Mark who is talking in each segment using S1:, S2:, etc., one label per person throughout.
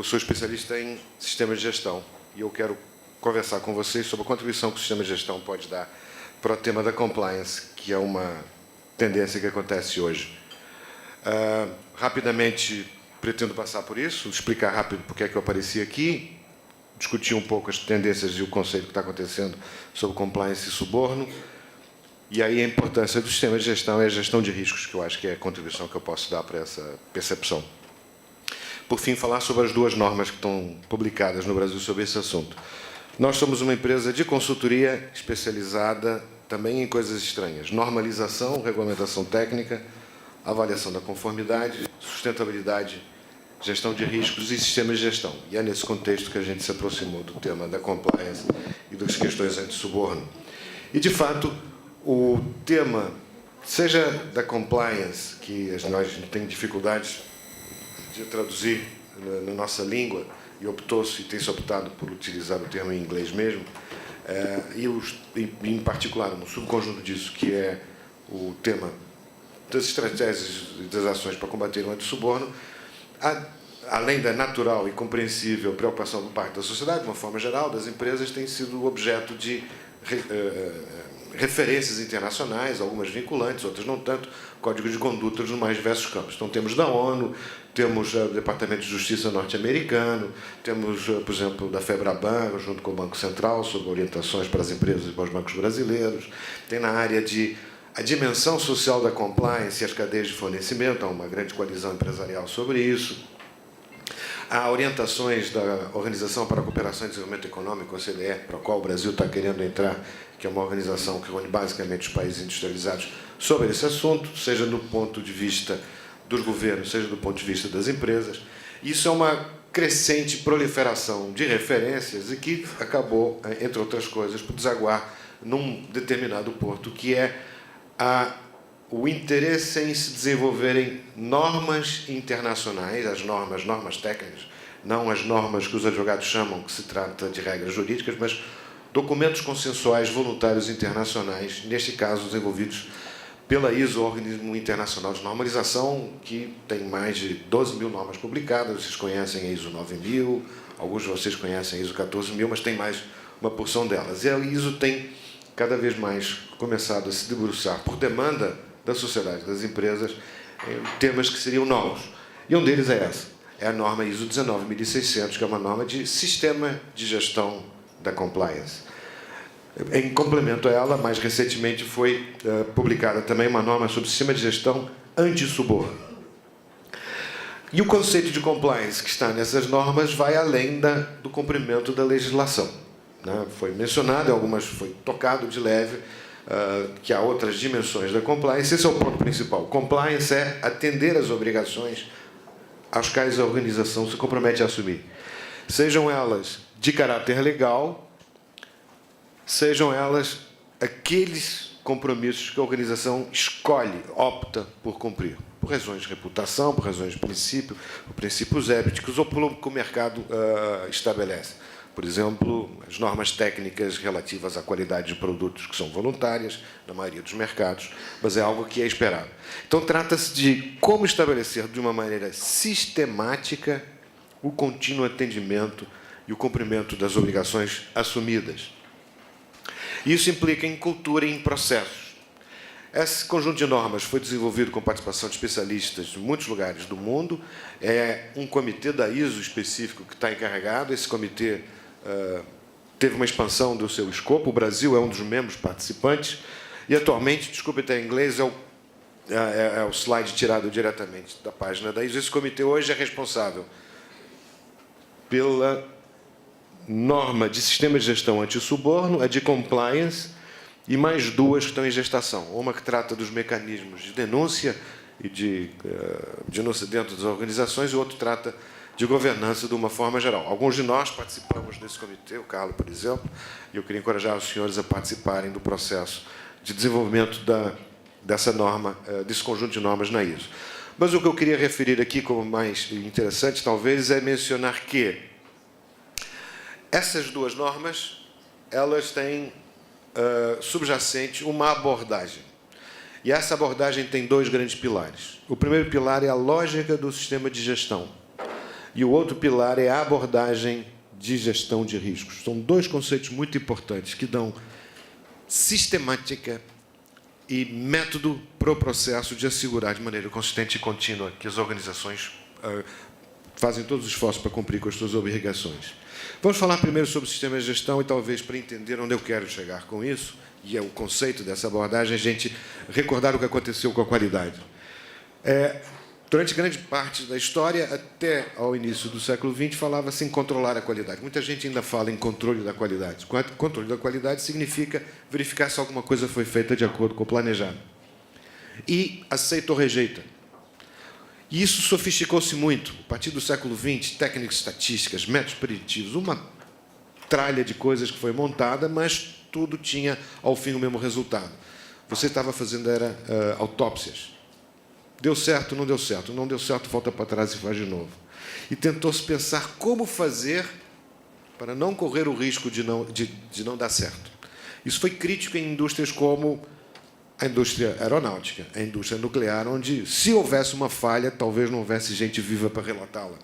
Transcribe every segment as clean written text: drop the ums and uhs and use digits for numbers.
S1: Eu sou especialista em sistemas de gestão e eu quero conversar com vocês sobre a contribuição que o sistema de gestão pode dar para o tema da compliance, que é uma tendência que acontece hoje. Rapidamente, pretendo passar por isso, explicar rápido porque é que eu apareci aqui, discutir um pouco as tendências e o conceito que está acontecendo sobre compliance e suborno, e aí a importância do sistema de gestão é a gestão de riscos, que eu acho que é a contribuição que eu posso dar para essa percepção. Por fim, falar sobre as duas normas que estão publicadas no Brasil sobre esse assunto. Nós somos uma empresa de consultoria especializada também em coisas estranhas. Normalização, regulamentação técnica, avaliação da conformidade, sustentabilidade, gestão de riscos e sistemas de gestão. E é nesse contexto que a gente se aproximou do tema da compliance e das questões anti-suborno. E, de fato, o tema, seja da compliance, que nós temos dificuldades de traduzir na nossa língua, e optou-se e tem-se optado por utilizar o termo em inglês mesmo, em particular, um subconjunto disso, que é o tema das estratégias e das ações para combater o anti-suborno, além da natural e compreensível preocupação por parte da sociedade, de uma forma geral, das empresas, tem sido objeto de referências internacionais, algumas vinculantes, outras não tanto, códigos de conduta nos mais diversos campos. Então, temos da ONU, temos o Departamento de Justiça norte-americano, temos, por exemplo, da FEBRABAN, junto com o Banco Central, sobre orientações para as empresas e para os bancos brasileiros. Tem na área de a dimensão social da compliance e as cadeias de fornecimento, há uma grande coalizão empresarial sobre isso. Há orientações da Organização para a Cooperação e Desenvolvimento Econômico, OCDE, para a qual o Brasil está querendo entrar, que é uma organização que reúne basicamente os países industrializados sobre esse assunto, seja do ponto de vista dos governos, seja do ponto de vista das empresas. Isso é uma crescente proliferação de referências e que acabou, entre outras coisas, por desaguar num determinado ponto, que é o interesse em se desenvolverem normas internacionais, as normas técnicas, não as normas que os advogados chamam, que se trata de regras jurídicas, mas documentos consensuais voluntários internacionais, neste caso desenvolvidos pela ISO, Organismo Internacional de Normalização, que tem mais de 12 mil normas publicadas. Vocês conhecem a ISO 9000, alguns de vocês conhecem a ISO 14000, mas tem mais uma porção delas. E a ISO tem cada vez mais começado a se debruçar, por demanda da sociedade, das empresas, em temas que seriam novos. E um deles é essa, é a norma ISO 19600, que é uma norma de sistema de gestão da compliance. Em complemento a ela, mais recentemente foi publicada também uma norma sobre sistema de gestão anti-suborno. E o conceito de compliance que está nessas normas vai além do cumprimento da legislação. Foi mencionado, algumas foi tocado de leve, que há outras dimensões da compliance. Esse é o ponto principal. Compliance é atender às obrigações às quais a organização se compromete a assumir. Sejam elas de caráter legal, sejam elas aqueles compromissos que a organização escolhe, opta por cumprir, por razões de reputação, por razões de princípio, por princípios éticos ou pelo que o mercado estabelece. Por exemplo, as normas técnicas relativas à qualidade de produtos, que são voluntárias, na maioria dos mercados, mas é algo que é esperado. Então, trata-se de como estabelecer de uma maneira sistemática o contínuo atendimento e o cumprimento das obrigações assumidas. Isso implica em cultura e em processos. Esse conjunto de normas foi desenvolvido com participação de especialistas de muitos lugares do mundo. É um comitê da ISO específico que está encarregado. Esse comitê teve uma expansão do seu escopo. O Brasil é um dos membros participantes. E, atualmente, desculpe até em inglês, é o slide tirado diretamente da página da ISO. Esse comitê hoje é responsável pela norma de sistema de gestão anti-suborno, a de compliance, e mais duas que estão em gestação. Uma que trata dos mecanismos de denúncia e de denúncia dentro das organizações, e o outro trata de governança de uma forma geral. Alguns de nós participamos desse comitê, o Carlos, por exemplo, e eu queria encorajar os senhores a participarem do processo de desenvolvimento dessa norma, desse conjunto de normas na ISO. Mas o que eu queria referir aqui como mais interessante, talvez, é mencionar que essas duas normas, elas têm subjacente uma abordagem. E essa abordagem tem dois grandes pilares. O primeiro pilar é a lógica do sistema de gestão. e o outro pilar é a abordagem de gestão de riscos. São dois conceitos muito importantes que dão sistemática e método para o processo de assegurar de maneira consistente e contínua que as organizações fazem todos os esforços para cumprir com as suas obrigações. Vamos falar primeiro sobre o sistema de gestão e, talvez, para entender onde eu quero chegar com isso, e é o conceito dessa abordagem, a gente recordar o que aconteceu com a qualidade. Durante grande parte da história, até ao início do século XX, falava-se em controlar a qualidade. Muita gente ainda fala em controle da qualidade. Controle da qualidade significa verificar se alguma coisa foi feita de acordo com o planejado. E aceita ou rejeita. E isso sofisticou-se muito. A partir do século XX, técnicas estatísticas, métodos preditivos, uma tralha de coisas que foi montada, mas tudo tinha, ao fim, o mesmo resultado. Você estava fazendo autópsias. Deu certo, não deu certo. Não deu certo, volta para trás e faz de novo. E tentou-se pensar como fazer para não correr o risco de não dar certo. Isso foi crítico em indústrias como a indústria aeronáutica, a indústria nuclear, onde, se houvesse uma falha, talvez não houvesse gente viva para relatá-la.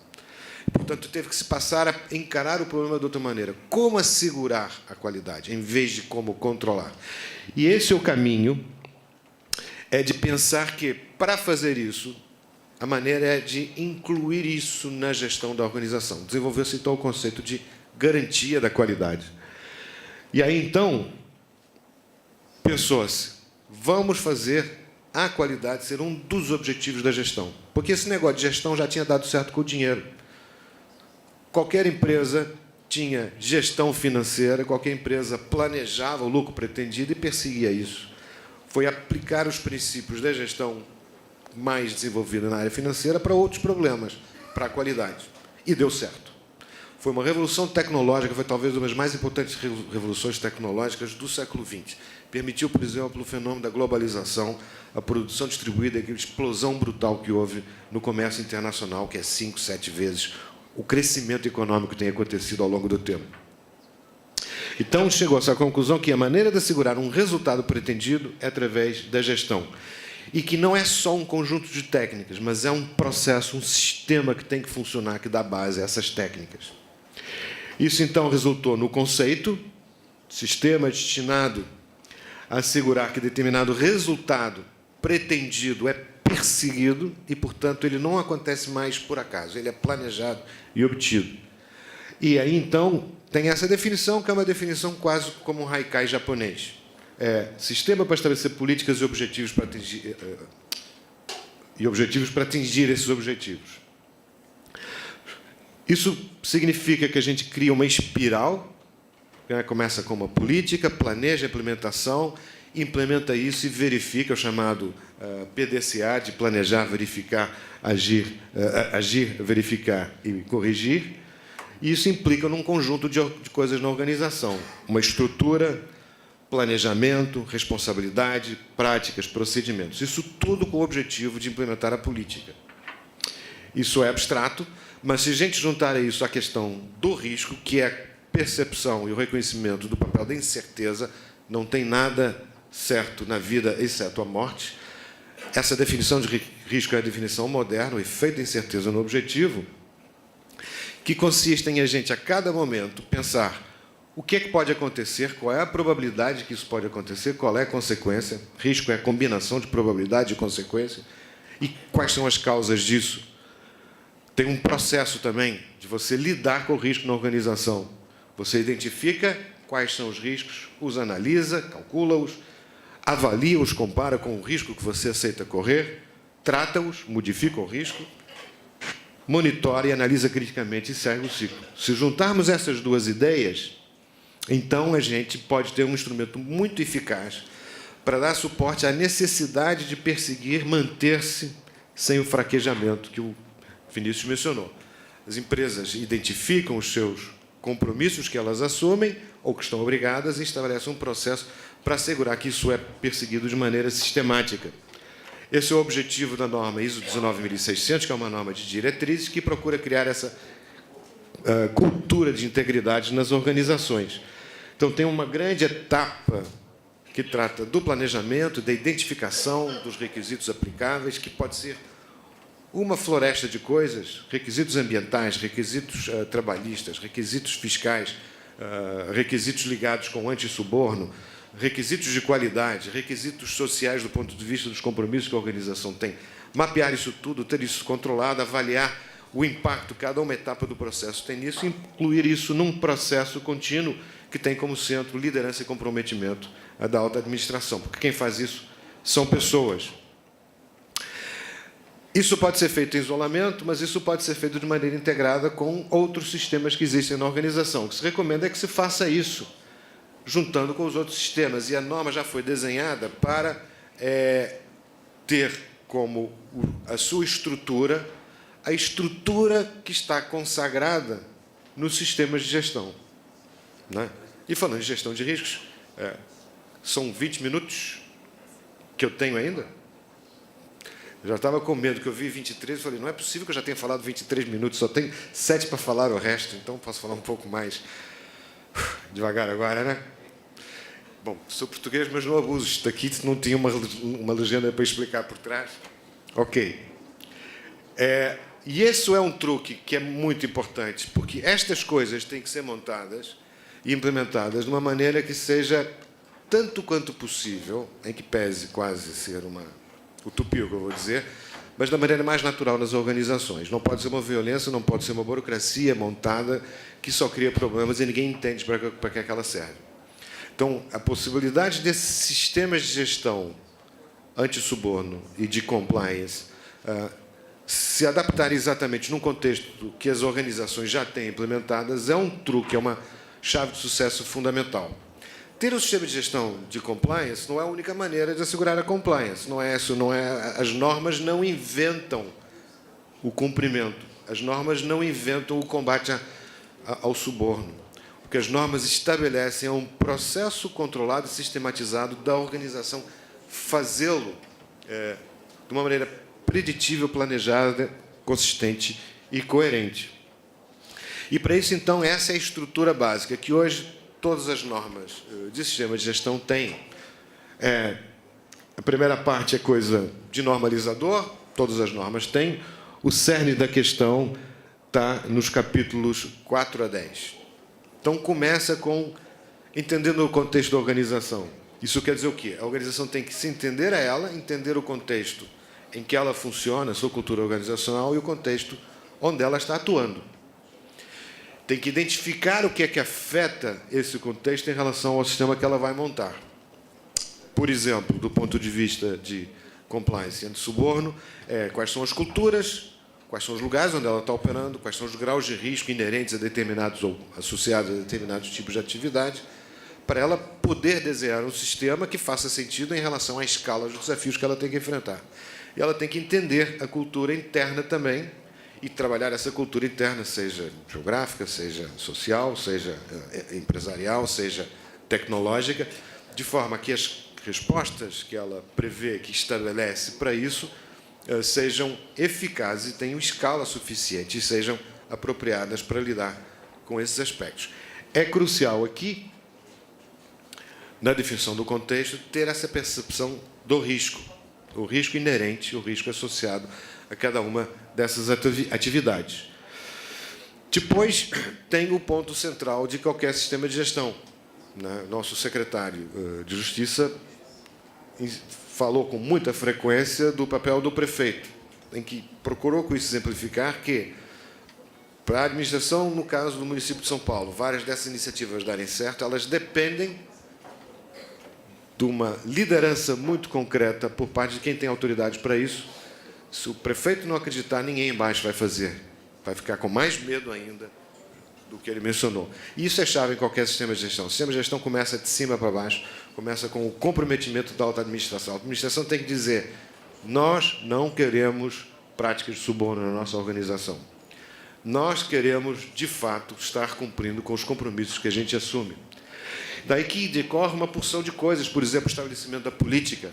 S1: Portanto, teve que se passar a encarar o problema de outra maneira. Como assegurar a qualidade, em vez de como controlar. E esse é o caminho, de pensar que, para fazer isso, a maneira é de incluir isso na gestão da organização. Desenvolveu-se, então, o conceito de garantia da qualidade. E aí, então, pensou-se, vamos fazer a qualidade ser um dos objetivos da gestão. Porque esse negócio de gestão já tinha dado certo com o dinheiro. Qualquer empresa tinha gestão financeira, qualquer empresa planejava o lucro pretendido e perseguia isso. Foi aplicar os princípios da gestão mais desenvolvida na área financeira para outros problemas, para a qualidade. E deu certo. Foi uma revolução tecnológica, foi talvez uma das mais importantes revoluções tecnológicas do século XX. Permitiu, por exemplo, o fenômeno da globalização, a produção distribuída, a explosão brutal que houve no comércio internacional, que é 5, 7 vezes o crescimento econômico que tem acontecido ao longo do tempo. Então, chegou-se à conclusão que a maneira de assegurar um resultado pretendido é através da gestão. E que não é só um conjunto de técnicas, mas é um processo, um sistema que tem que funcionar, que dá base a essas técnicas. Isso, então, resultou no conceito, sistema destinado a assegurar que determinado resultado pretendido é perseguido e, portanto, ele não acontece mais por acaso, ele é planejado e obtido. E aí, então, tem essa definição, que é uma definição quase como um haikai japonês. Sistema para estabelecer políticas e objetivos para atingir esses objetivos. Isso significa que a gente cria uma espiral, começa com uma política, planeja a implementação, implementa isso e verifica, o chamado PDCA, de planejar, verificar, agir, verificar e corrigir. E isso implica num conjunto de coisas na organização. Uma estrutura, planejamento, responsabilidade, práticas, procedimentos. Isso tudo com o objetivo de implementar a política. Isso é abstrato, mas se a gente juntar a isso a questão do risco, que é a percepção e o reconhecimento do papel da incerteza, não tem nada certo na vida, exceto a morte. Essa definição de risco é a definição moderna, o efeito da incerteza no objetivo, que consiste em a gente, a cada momento, pensar o que é que pode acontecer, qual é a probabilidade que isso pode acontecer, qual é a consequência. Risco é a combinação de probabilidade e consequência. E quais são as causas disso? Tem um processo também de você lidar com o risco na organização. Você identifica quais são os riscos, os analisa, calcula-os, avalia-os, compara com o risco que você aceita correr, trata-os, modifica o risco, monitora e analisa criticamente e segue o ciclo. Se juntarmos essas duas ideias, então a gente pode ter um instrumento muito eficaz para dar suporte à necessidade de perseguir, manter-se sem o fraquejamento que o Vinícius mencionou. As empresas identificam os seus compromissos que elas assumem ou que estão obrigadas e estabelecem um processo para assegurar que isso é perseguido de maneira sistemática. Esse é o objetivo da norma ISO 19600, que é uma norma de diretrizes que procura criar essa cultura de integridade nas organizações. Então, tem uma grande etapa que trata do planejamento, da identificação dos requisitos aplicáveis, que pode ser uma floresta de coisas, requisitos ambientais, requisitos trabalhistas, requisitos fiscais, requisitos ligados com antissuborno, requisitos de qualidade, requisitos sociais do ponto de vista dos compromissos que a organização tem. Mapear isso tudo, ter isso controlado, avaliar o impacto que cada uma etapa do processo tem nisso e incluir isso num processo contínuo que tem como centro liderança e comprometimento da alta administração, porque quem faz isso são pessoas. Isso pode ser feito em isolamento, mas isso pode ser feito de maneira integrada com outros sistemas que existem na organização. O que se recomenda é que se faça isso, juntando com os outros sistemas. E a norma já foi desenhada para ter como a sua estrutura a estrutura que está consagrada nos sistemas de gestão. Né? E falando de gestão de riscos, são 20 minutos que eu tenho ainda. Eu já estava com medo, que eu vi 23 e falei, não é possível que eu já tenha falado 23 minutos, só tenho 7 para falar o resto, então posso falar um pouco mais devagar agora, né? Bom, sou português, mas não abuso. Isto aqui não tinha uma legenda para explicar por trás. Ok. E esse é um truque que é muito importante, porque estas coisas têm que ser montadas e implementadas de uma maneira que seja tanto quanto possível, em que pese quase ser uma utopia, o que eu vou dizer, mas da maneira mais natural nas organizações. Não pode ser uma violência, não pode ser uma burocracia montada que só cria problemas e ninguém entende para que ela serve. Então, a possibilidade desses sistemas de gestão anti-suborno e de compliance se adaptarem exatamente num contexto que as organizações já têm implementadas é um truque, é uma chave de sucesso fundamental. Ter um sistema de gestão de compliance não é a única maneira de assegurar a compliance. As normas não inventam o cumprimento. As normas não inventam o combate ao suborno. O que as normas estabelecem é um processo controlado e sistematizado da organização fazê-lo de uma maneira preditível, planejada, consistente e coerente. E, para isso, então, essa é a estrutura básica que hoje todas as normas de sistema de gestão têm. A primeira parte é coisa de normalizador, todas as normas têm. O cerne da questão está nos capítulos 4 a 10. Então, começa com entendendo o contexto da organização. Isso quer dizer o quê? A organização tem que se entender a ela, entender o contexto em que ela funciona, a sua cultura organizacional, e o contexto onde ela está atuando. Tem que identificar o que é que afeta esse contexto em relação ao sistema que ela vai montar. Por exemplo, do ponto de vista de compliance e anti-suborno, quais são as culturas, quais são os lugares onde ela está operando, quais são os graus de risco inerentes a determinados ou associados a determinados tipos de atividade, para ela poder desenhar um sistema que faça sentido em relação à escala dos desafios que ela tem que enfrentar. E ela tem que entender a cultura interna também, e trabalhar essa cultura interna, seja geográfica, seja social, seja empresarial, seja tecnológica, de forma que as respostas que ela prevê, que estabelece para isso, sejam eficazes e tenham escala suficiente e sejam apropriadas para lidar com esses aspectos. É crucial aqui, na definição do contexto, ter essa percepção do risco, o risco inerente, o risco associado a cada uma dessas atividades. Depois, tem o ponto central de qualquer sistema de gestão. Nosso secretário de Justiça falou com muita frequência do papel do prefeito, em que procurou com isso exemplificar que, para a administração, no caso do município de São Paulo, várias dessas iniciativas darem certo, elas dependem de uma liderança muito concreta por parte de quem tem autoridade para isso. Se o prefeito não acreditar, ninguém embaixo vai fazer. Vai ficar com mais medo ainda do que ele mencionou. E isso é chave em qualquer sistema de gestão. O sistema de gestão começa de cima para baixo, começa com o comprometimento da alta administração. A administração tem que dizer: nós não queremos práticas de suborno na nossa organização. Nós queremos, de fato, estar cumprindo com os compromissos que a gente assume. Daí que decorre uma porção de coisas, por exemplo, o estabelecimento da política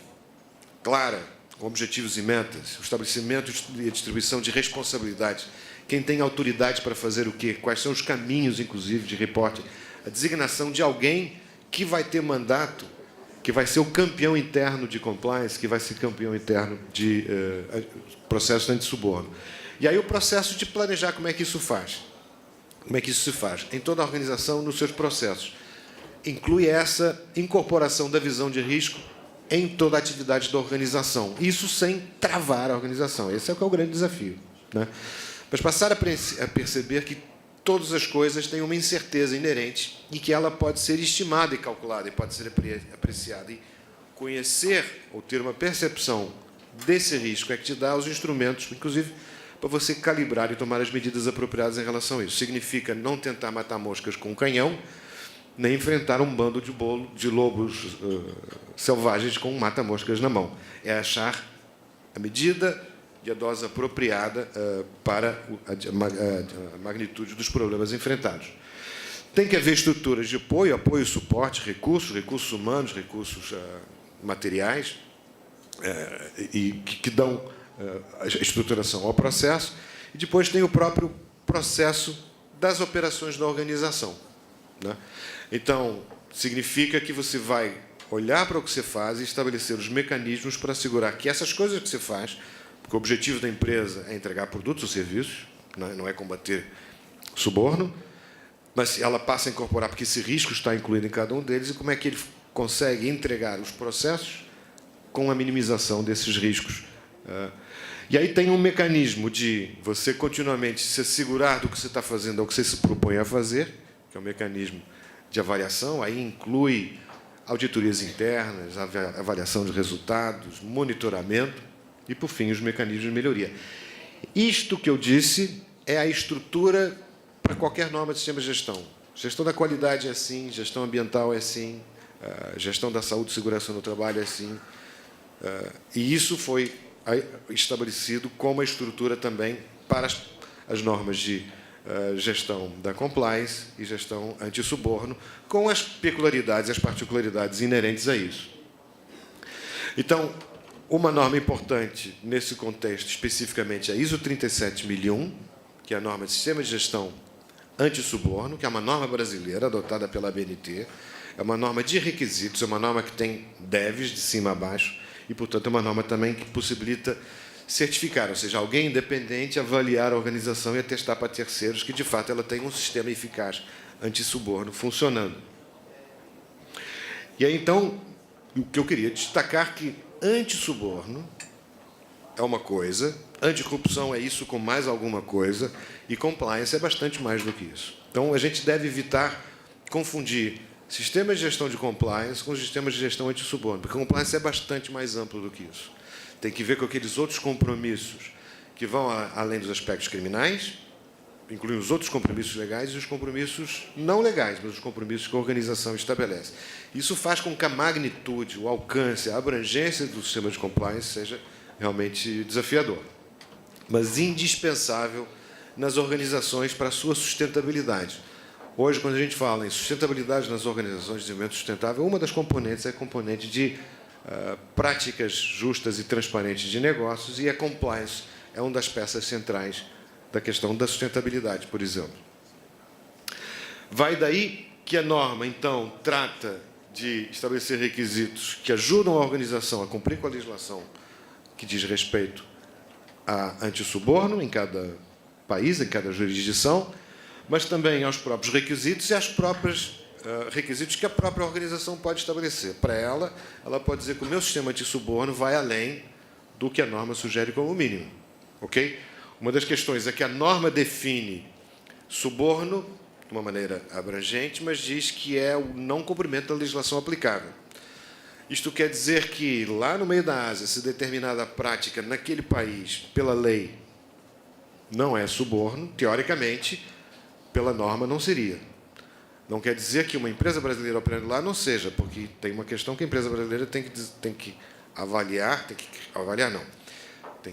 S1: clara, com objetivos e metas, o estabelecimento e a distribuição de responsabilidades. Quem tem autoridade para fazer o quê? Quais são os caminhos, inclusive, de reporte? A designação de alguém que vai ter mandato que vai ser o campeão interno de compliance, que vai ser campeão interno de processo anti-suborno. E aí o processo de planejar como é que isso faz. Como é que isso se faz? Em toda a organização, nos seus processos. Inclui essa incorporação da visão de risco em toda a atividade da organização. Isso sem travar a organização. Esse é o que é o grande desafio, né? Mas passar a perceber que todas as coisas têm uma incerteza inerente e que ela pode ser estimada e calculada e pode ser apreciada. E conhecer ou ter uma percepção desse risco é que te dá os instrumentos, inclusive, para você calibrar e tomar as medidas apropriadas em relação a isso. Significa não tentar matar moscas com um canhão, nem enfrentar um bando de lobos selvagens com um mata-moscas na mão. É achar a medida e a dose apropriada para a magnitude dos problemas enfrentados. Tem que haver estruturas de apoio, suporte, recursos humanos, recursos materiais, e que dão a estruturação ao processo. E depois tem o próprio processo das operações da organização, né? Então, significa que você vai olhar para o que você faz e estabelecer os mecanismos para assegurar que essas coisas que você faz, porque o objetivo da empresa é entregar produtos ou serviços, não é combater suborno, mas ela passa a incorporar, porque esse risco está incluído em cada um deles, e como é que ele consegue entregar os processos com a minimização desses riscos. E aí tem um mecanismo de você continuamente se assegurar do que você está fazendo ou que você se propõe a fazer, que é um mecanismo de avaliação, aí inclui auditorias internas, avaliação de resultados, monitoramento e, por fim, os mecanismos de melhoria. Isto que eu disse é a estrutura para qualquer norma de sistema de gestão. Gestão da qualidade é assim, gestão ambiental é assim, gestão da saúde e segurança no trabalho é assim. E isso foi estabelecido como a estrutura também para as normas de gestão da compliance e gestão anti-suborno, com as peculiaridades e as particularidades inerentes a isso. Então, uma norma importante nesse contexto, especificamente, é a ISO 37001, que é a norma de sistema de gestão anti-suborno, que é uma norma brasileira adotada pela ABNT, é uma norma de requisitos, é uma norma que tem devs de cima a baixo e, portanto, é uma norma também que possibilita certificar, ou seja, alguém independente avaliar a organização e atestar para terceiros que, de fato, ela tem um sistema eficaz anti-suborno funcionando. E aí, então, o que eu queria destacar é que anti-suborno é uma coisa, anticorrupção é isso com mais alguma coisa, e compliance é bastante mais do que isso. Então, a gente deve evitar confundir sistemas de gestão de compliance com sistemas de gestão anti-suborno, porque compliance é bastante mais amplo do que isso. Tem que ver com aqueles outros compromissos que vão além dos aspectos criminais, incluindo os outros compromissos legais e os compromissos não legais, mas os compromissos que a organização estabelece. Isso faz com que a magnitude, o alcance, a abrangência do sistema de compliance seja realmente desafiador, mas indispensável nas organizações para a sua sustentabilidade. Hoje, quando a gente fala em sustentabilidade nas organizações de desenvolvimento sustentável, uma das componentes é a componente de práticas justas e transparentes de negócios, e a compliance é uma das peças centrais da questão da sustentabilidade, por exemplo. Vai daí que a norma, então, trata de estabelecer requisitos que ajudam a organização a cumprir com a legislação que diz respeito a anti-suborno em cada país, em cada jurisdição, mas também aos próprios requisitos e às próprias requisitos que a própria organização pode estabelecer. Para ela pode dizer que o meu sistema anti-suborno vai além do que a norma sugere como mínimo. Ok? Uma das questões é que a norma define suborno de uma maneira abrangente, mas diz que é o não cumprimento da legislação aplicável. Isto quer dizer que, lá no meio da Ásia, se determinada prática naquele país, pela lei, não é suborno, teoricamente, pela norma não seria. Não quer dizer que uma empresa brasileira operando lá não seja, porque tem uma questão que a empresa brasileira tem que avaliar, tem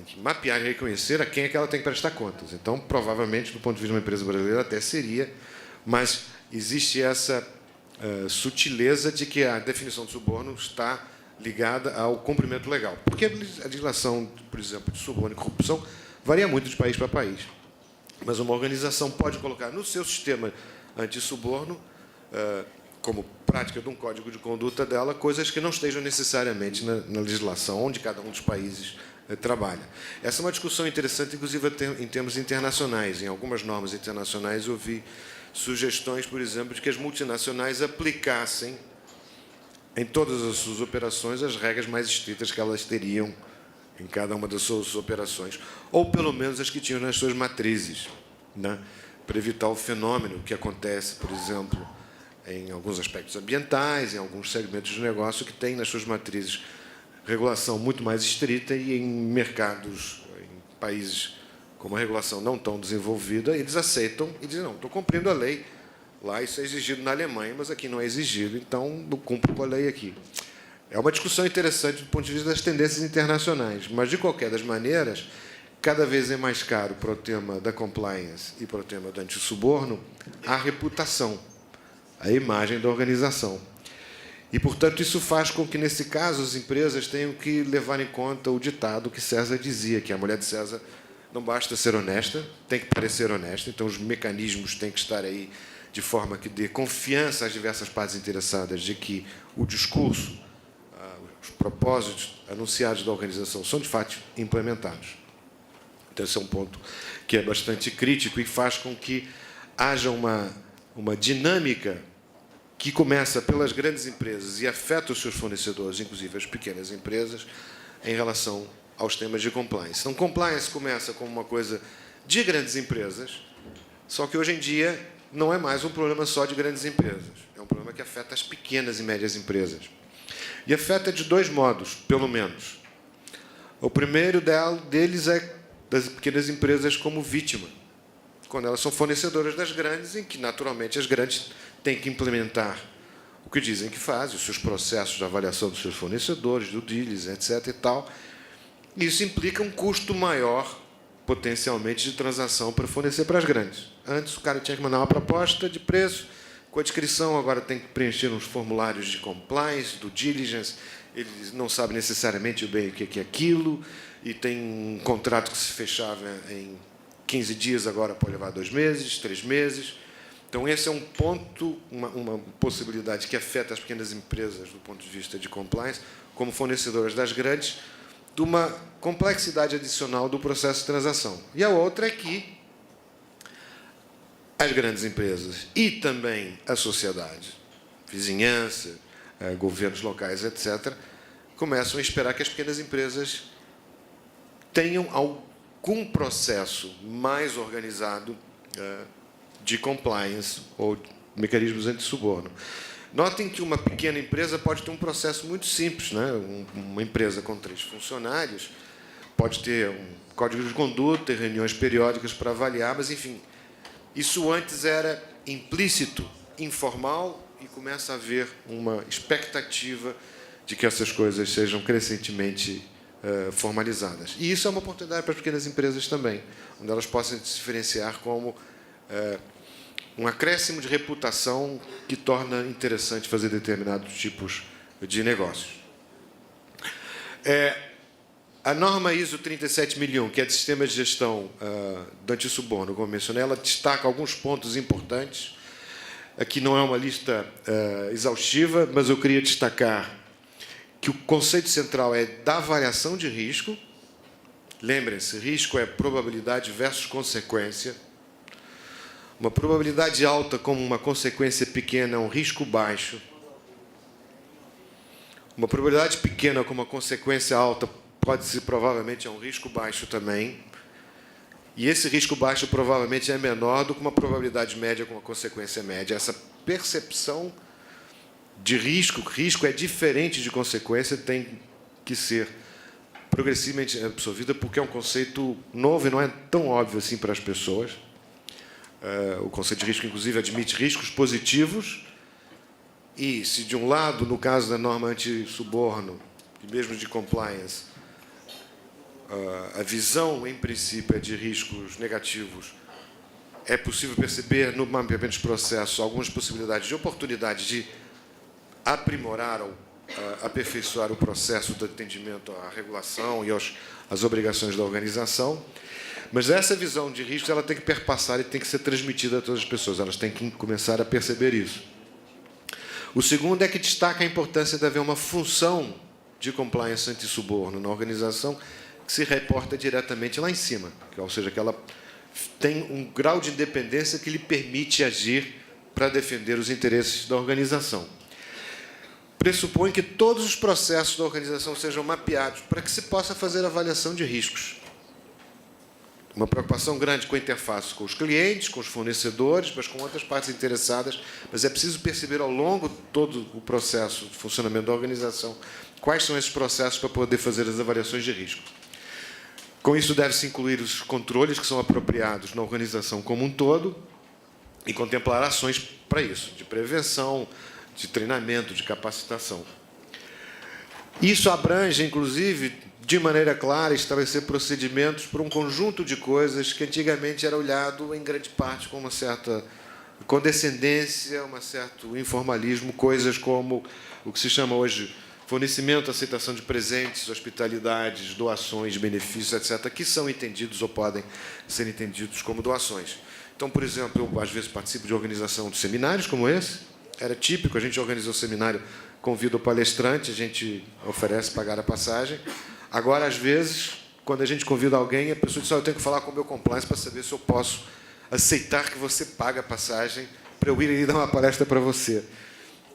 S1: que mapear e reconhecer a quem é que ela tem que prestar contas. Então, provavelmente, do ponto de vista de uma empresa brasileira, até seria, mas existe essa sutileza de que a definição de suborno está ligada ao cumprimento legal. Porque a legislação, por exemplo, de suborno e corrupção varia muito de país para país. Mas uma organização pode colocar no seu sistema anti-suborno como prática de um código de conduta dela, coisas que não estejam necessariamente na legislação onde cada um dos países trabalha. Essa é uma discussão interessante, inclusive em termos internacionais. Em algumas normas internacionais eu vi sugestões, por exemplo, de que as multinacionais aplicassem em todas as suas operações as regras mais estritas que elas teriam em cada uma das suas operações, ou pelo menos as que tinham nas suas matrizes, né? Para evitar o fenômeno que acontece, por exemplo, em alguns aspectos ambientais, em alguns segmentos de negócio que têm nas suas matrizes regulação muito mais estrita, e em mercados, em países com uma regulação não tão desenvolvida, eles aceitam e dizem, não, estou cumprindo a lei. Lá isso é exigido na Alemanha, mas aqui não é exigido, então eu cumpro com a lei aqui. É uma discussão interessante do ponto de vista das tendências internacionais, mas, de qualquer das maneiras, cada vez é mais caro para o tema da compliance e para o tema do antissuborno a reputação, a imagem da organização. E, portanto, isso faz com que, nesse caso, as empresas tenham que levar em conta o ditado que César dizia, que a mulher de César não basta ser honesta, tem que parecer honesta, então os mecanismos têm que estar aí de forma que dê confiança às diversas partes interessadas de que o discurso, os propósitos anunciados da organização são, de fato, implementados. Então, esse é um ponto que é bastante crítico e faz com que haja uma dinâmica que começa pelas grandes empresas e afeta os seus fornecedores, inclusive as pequenas empresas, em relação aos temas de compliance. Então, compliance começa como uma coisa de grandes empresas, só que, hoje em dia, não é mais um problema só de grandes empresas. É um problema que afeta as pequenas e médias empresas. E afeta de dois modos, pelo menos. O primeiro deles é das pequenas empresas como vítima, quando elas são fornecedoras das grandes, em que, naturalmente, as grandes têm que implementar o que dizem que fazem, os seus processos de avaliação dos seus fornecedores, do deals, etc. e tal. Isso implica um custo maior, potencialmente, de transação para fornecer para as grandes. Antes, o cara tinha que mandar uma proposta de preço, com a descrição, agora tem que preencher uns formulários de compliance, do diligence, ele não sabe necessariamente bem o que é aquilo, e tem um contrato que se fechava em 15 dias, agora pode levar 2 meses, 3 meses. Então, esse é um ponto, uma possibilidade que afeta as pequenas empresas do ponto de vista de compliance, como fornecedoras das grandes, de uma complexidade adicional do processo de transação. E a outra é que as grandes empresas e também a sociedade, vizinhança, governos locais, etc., começam a esperar que as pequenas empresas tenham algum processo mais organizado de compliance ou mecanismos anti-suborno. Notem que uma pequena empresa pode ter um processo muito simples, né? Uma empresa com 3 funcionários pode ter um código de conduta, ter reuniões periódicas para avaliar, mas, enfim, isso antes era implícito, informal, e começa a haver uma expectativa de que essas coisas sejam crescentemente formalizadas. E isso é uma oportunidade para as pequenas empresas também, onde elas possam se diferenciar como um acréscimo de reputação que torna interessante fazer determinados tipos de negócios. A norma ISO 37001, que é de sistema de gestão do antissuborno, como mencionei, ela destaca alguns pontos importantes. Aqui não é uma lista exaustiva, mas eu queria destacar que o conceito central é da avaliação de risco. Lembrem-se, risco é probabilidade versus consequência. Uma probabilidade alta como uma consequência pequena é um risco baixo. Uma probabilidade pequena como uma consequência alta pode ser, provavelmente, é um risco baixo também. E esse risco baixo provavelmente é menor do que uma probabilidade média com uma consequência média. Essa percepção de risco é diferente de consequência, tem que ser progressivamente absorvida, porque é um conceito novo e não é tão óbvio assim para as pessoas. O conceito de risco, inclusive, admite riscos positivos. E, se de um lado, no caso da norma anti-suborno, e mesmo de compliance, a visão, em princípio, é de riscos negativos, é possível perceber, no mapeamento de processo, algumas possibilidades de oportunidade de aprimorar ou aperfeiçoar o processo de atendimento à regulação e às obrigações da organização. Mas essa visão de riscos ela tem que perpassar e tem que ser transmitida a todas as pessoas. Elas têm que começar a perceber isso. O segundo é que destaca a importância de haver uma função de compliance anti-suborno na organização que se reporta diretamente lá em cima, ou seja, que ela tem um grau de independência que lhe permite agir para defender os interesses da organização. Pressupõe que todos os processos da organização sejam mapeados para que se possa fazer avaliação de riscos. Uma preocupação grande com a interface com os clientes, com os fornecedores, mas com outras partes interessadas, mas é preciso perceber ao longo de todo o processo de funcionamento da organização quais são esses processos para poder fazer as avaliações de risco. Com isso, deve-se incluir os controles que são apropriados na organização como um todo e contemplar ações para isso, de prevenção, de treinamento, de capacitação. Isso abrange, inclusive, de maneira clara, estabelecer procedimentos para um conjunto de coisas que antigamente era olhado, em grande parte, com uma certa condescendência, um certo informalismo, coisas como o que se chama hoje fornecimento, aceitação de presentes, hospitalidades, doações, benefícios, etc., que são entendidos ou podem ser entendidos como doações. Então, por exemplo, eu, às vezes, participo de organização de seminários como esse. Era típico, a gente organizou o seminário, convida o palestrante, a gente oferece pagar a passagem. Agora, às vezes, quando a gente convida alguém, a pessoa diz: eu tenho que falar com o meu compliance para saber se eu posso aceitar que você pague a passagem para eu ir e dar uma palestra para você.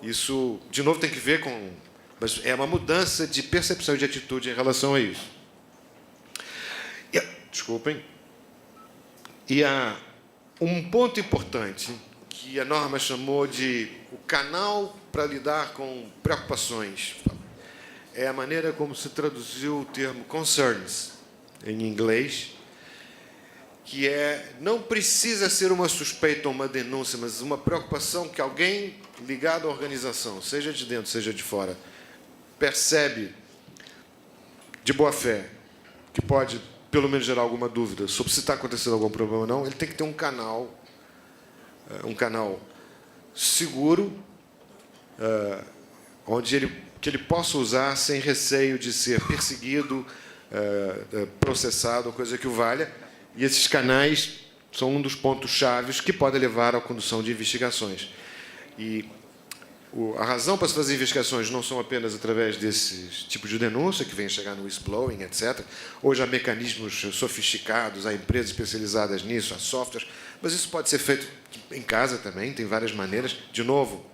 S1: Isso, de novo, tem que ver com... Mas é uma mudança de percepção e de atitude em relação a isso. Desculpem. E há um ponto importante que a norma chamou de o canal para lidar com preocupações. É a maneira como se traduziu o termo concerns, em inglês, que não precisa ser uma suspeita ou uma denúncia, mas uma preocupação que alguém ligado à organização, seja de dentro, seja de fora, percebe de boa fé que pode, pelo menos, gerar alguma dúvida sobre se está acontecendo algum problema ou não. Ele tem que ter um canal seguro, onde que ele possa usar sem receio de ser perseguido, processado, coisa que o valha. E esses canais são um dos pontos chaves que podem levar à condução de investigações. E a razão para se fazer investigações não são apenas através desses tipos de denúncia, que vem chegar no whistleblowing, etc. Hoje há mecanismos sofisticados, há empresas especializadas nisso, há softwares, mas isso pode ser feito em casa também, tem várias maneiras. De novo,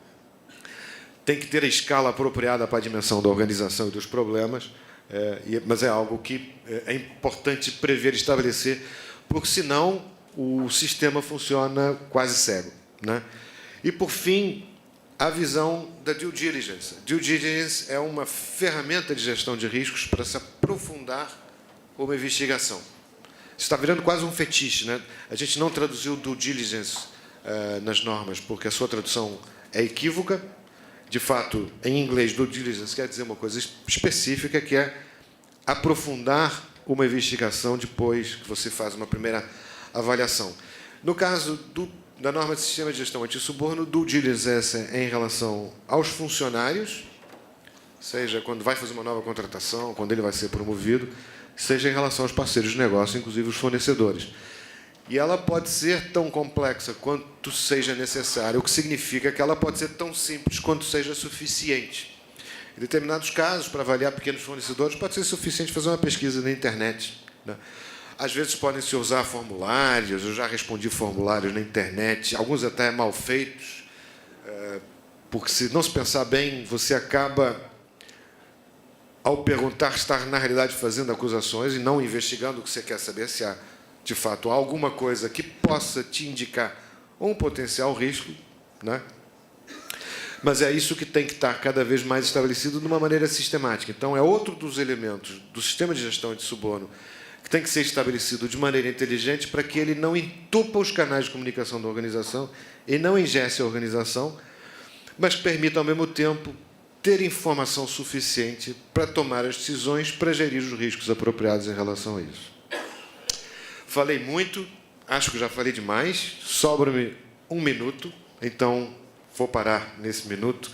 S1: tem que ter a escala apropriada para a dimensão da organização e dos problemas, mas é algo que é importante prever e estabelecer, porque, senão, o sistema funciona quase cego, né? E, por fim, a visão da due diligence. Due diligence é uma ferramenta de gestão de riscos para se aprofundar uma investigação. Isso está virando quase um fetiche, né? A gente não traduziu due diligence nas normas, porque a sua tradução é equívoca. De fato, em inglês, due diligence quer dizer uma coisa específica, que é aprofundar uma investigação depois que você faz uma primeira avaliação. No caso da norma de sistema de gestão anti-suborno, due diligence é em relação aos funcionários, seja quando vai fazer uma nova contratação, quando ele vai ser promovido, seja em relação aos parceiros de negócio, inclusive os fornecedores. E ela pode ser tão complexa quanto seja necessário, o que significa que ela pode ser tão simples quanto seja suficiente. Em determinados casos, para avaliar pequenos fornecedores, pode ser suficiente fazer uma pesquisa na internet, né? Às vezes podem se usar formulários, eu já respondi formulários na internet, alguns até mal feitos, porque, se não se pensar bem, você acaba, ao perguntar, estar, na realidade, fazendo acusações e não investigando o que você quer saber, se há, de fato, alguma coisa que possa te indicar um potencial risco, né? Mas é isso que tem que estar cada vez mais estabelecido de uma maneira sistemática. Então, é outro dos elementos do sistema de gestão de suborno que tem que ser estabelecido de maneira inteligente para que ele não entupa os canais de comunicação da organização e não engesse a organização, mas permita, ao mesmo tempo, ter informação suficiente para tomar as decisões, para gerir os riscos apropriados em relação a isso. Falei muito, acho que já falei demais, sobra-me 1 minuto, então vou parar nesse minuto.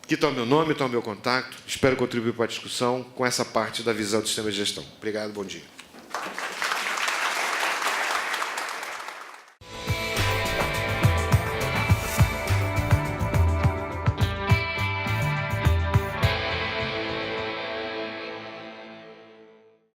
S1: Aqui está o meu nome, está o meu contato. Espero contribuir para a discussão com essa parte da visão do sistema de gestão. Obrigado, bom dia.